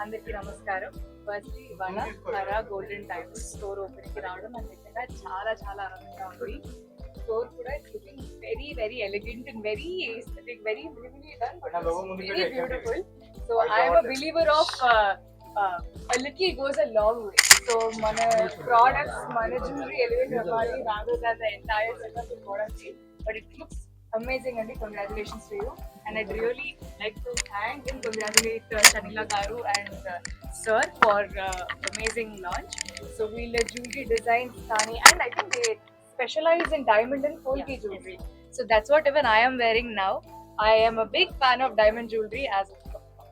అందరికీ నమస్కారం. ఫస్ట్లీ ఇవాళ హరా గోల్డెన్ డైమండ్స్ స్టోర్ ఓపెన్ కి రావడం నాకు నిజంగా చాలా చాలా ఆనందంగా ఉంది. స్టోర్ కూడా looking very very elegant and very aesthetic, very minimally done but very beautiful. So I am a believer of a little goes a long way. So మన products, మన jewelry ఎలివేట్ అవ్వాలి rather than the entire setup in product, but it looks amazing and congratulations to you, and I'd really like to thank and congratulate Shanila Garu and sir for amazing launch. So we'll jewelry designs kani, and I think they specialize in diamond and polki jewelry. So that's what even I am wearing now. I am a big fan of diamond jewelry, as of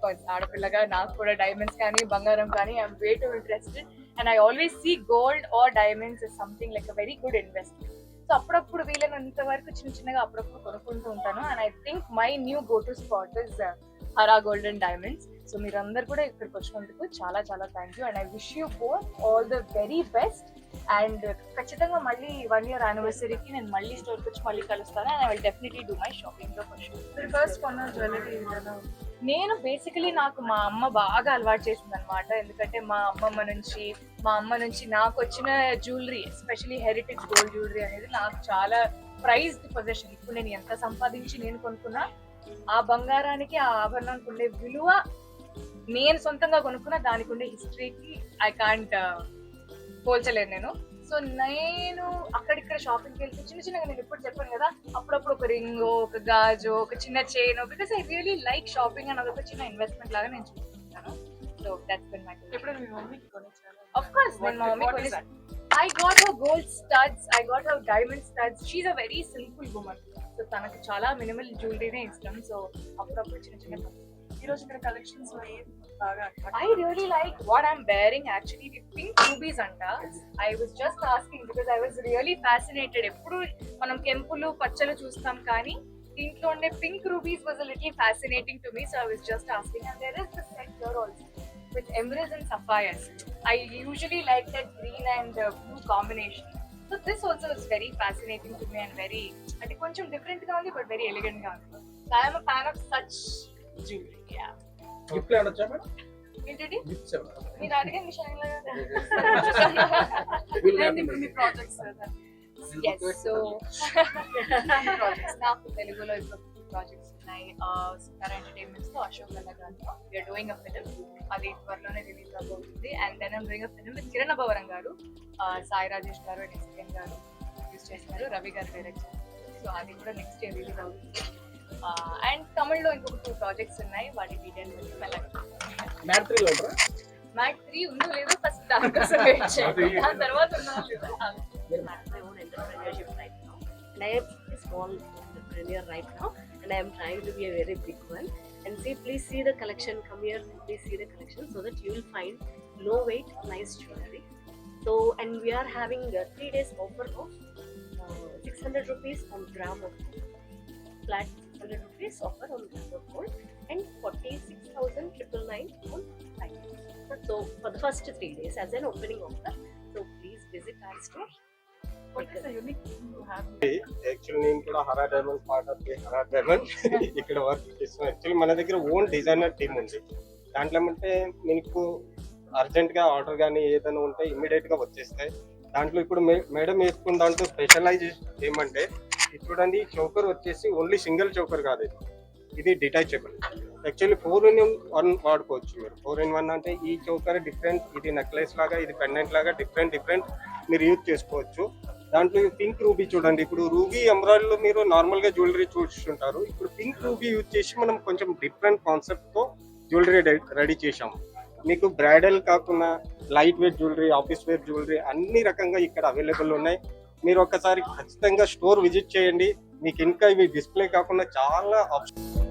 course aadapillaga naaku kuda diamonds kani bangaram kani I'm way too interested, and I always see gold or diamonds as something like a very good investment. So అప్పుడప్పుడు వీలైనంత వరకు చిన్న చిన్నగా అప్పుడప్పుడు కొనుక్కుంటూ ఉంటాను. And I think my new go to spot is Hara golden diamonds. So మీరందరూ కూడా ఇక్కడికి వచ్చినందుకు చాలా చాలా thank you, and I wish you for all the very best. And ఖచ్చితంగా మళ్ళీ 1 year anniversary-కి నేను మళ్ళీ స్టోర్కి వచ్చి మళ్ళీ కలుస్తాను, and I will definitely do my shopping for sure. First కొన్న జ్యువెలరీ నేను బేసికలీ నాకు మా అమ్మ బాగా అలవాటు చేసింది అనమాట. ఎందుకంటే మా అమ్మ నుంచి నాకు వచ్చిన jewellery, especially heritage gold jewellery అనేది నాకు చాలా ప్రైజ్డ్ పొజిషన్. ఇప్పుడు నేను ఎంత సంపాదించి నేను కొనుక్కున్నా ఆ బంగారానికి, ఆ ఆభరణానికి ఉండే విలువ, నేను సొంతంగా కొనుక్కున్న దానికి ఉండే హిస్టరీకి ఐ కాంట్ పోల్చలేను నేను. సో నేను అక్కడిక్కడ షాపింగ్కి వెళ్తే చిన్న చిన్నగా, నేను ఇప్పుడు చెప్పాను కదా, అప్పుడప్పుడు ఒక రింగ్, ఒక గాజు, ఒక చిన్న chain, because I really like shopping అని అదొక చిన్న ఇన్వెస్ట్మెంట్ లాగా నేను చూసుకుంటాను. So that's bin my. ఎప్పుడు మీ మమ్మీకి కొనిచ్చాను? ఆఫ్ కోర్స్ నేను మా mummy కొనిచ్చాను. I got her gold studs, I got her diamond studs. She's a very simple woman. So తనకు చాలా మినిమల్ జ్యువెలరీనే ఇష్టం. సో అప్పుడప్పుడు చిన్న చిన్న ఈ రోజు ఇక్కడ కలెక్షన్స్ బాగా I really like what I'm wearing actually. The pink rubies anta. I was just asking because I was really fascinated. ఎప్పుడు మనం కెంపులు పచ్చలు చూస్తాం కానీ దీంట్లో ఉండే pink rubies was a little fascinating to me, so I was just asking. And there is the set here also with emeralds and sapphires. I usually like that green and blue combination. So this also is very fascinating to me and very, ante koncham different ga undi but very elegant ga undi. So I am a fan of such jewelry. Yeah. Gift ఎలా వచ్చా madam? ఏంటండి gifts ఎలా? మీరు అడిగిన విషయం and me projects yes so నాకు తెలుగులో ఇప్పుడు ప్రాజెక్ట్స్ ఉన్నాయి. సుతారా ఎంటర్టైన్మెంట్స్ తో Ashok గల్లగారితో we are doing a film. అది త్వరలోనే రిలీజ్ అవబోతుంది. And then I'm doing a film with Kiran Abbavaram garu, Sai Rajesh గారు అండ్ ఎస్ఎన్ గారు ప్రొడ్యూస్ చేస్తున్నారు, రవి గారు డైరెక్ట్ చేస్తున్నారు. సో అది కూడా నెక్స్ట్ ఇయర్ రిలీజ్ అవుతుంది. అండ్ తమిళ్లో ఇంకొక 2 ప్రాజెక్ట్స్ ఉన్నాయి, వాటి డీటెయిల్స్ మ్యాట్ 3 లో ఉంటారా? మ్యాట్ 3 ఉందో లేదో ఫస్ట్ దానికోసం వెయిట్ చేయాలి, దాని తర్వాత ఉందో లేదో. My own entrepreneurship right now, and I am a small entrepreneur right now, and I am trying to be a very big one. And please see the collection. Come here, please see the collection so that you will find low weight, nice jewelry. So, and we are having 3 days offer of 600 rupees on gram of gold. Flat 600 rupees offer on gram of gold, and 46,999 on diamond. So for the first 3 days as an opening offer. So please visit our store. What is the unique thing you have? Actually నేను కూడా Hara diamond part of the Hara diamond ఇక్కడ work చేస్తున్నాను. Actually మన దగ్గర own designer team ఉంది. దాంట్లో ఏమంటే మీకు అర్జెంట్గా ఆర్డర్ కానీ ఏదైనా ఉంటే ఇమ్మీడియట్గా వచ్చేస్తాయి. దాంట్లో ఇప్పుడు మేడం వేసుకున్న దాంట్లో స్పెషలైజేషన్ ఏమంటే చూడండి, చోకర్ వచ్చేసి ఓన్లీ సింగిల్ చోకర్ కాదు, ఇది డిటాచబుల్. యాక్చువల్లీ 4-in-1 వాడుకోవచ్చు మీరు. 4-in-1 అంటే ఈ చోకర్ డిఫరెంట్, ఇది నెక్లెస్ లాగా, ఇది పెండెంట్ లాగా డిఫరెంట్ మీరు యూజ్ చేసుకోవచ్చు. దాంట్లో పింక్ రూబీ చూడండి, ఇప్పుడు రూబీ ఎమరాల్డ్ మీరు నార్మల్గా జ్యువెలరీ చూస్తుంటారు, ఇప్పుడు పింక్ రూబీ యూజ్ చేసి మనం కొంచెం డిఫరెంట్ కాన్సెప్ట్తో జ్యువెలరీ రెడీ చేసాము. మీకు బ్రైడల్ కాకుండా light weight jewellery, office wear jewellery అన్ని రకంగా ఇక్కడ అవైలబుల్ ఉన్నాయి. మీరు ఒక్కసారి ఖచ్చితంగా స్టోర్ విజిట్ చేయండి. మీకు ఇంకా ఇవి డిస్ప్లే కాకుండా చాలా ఆప్షన్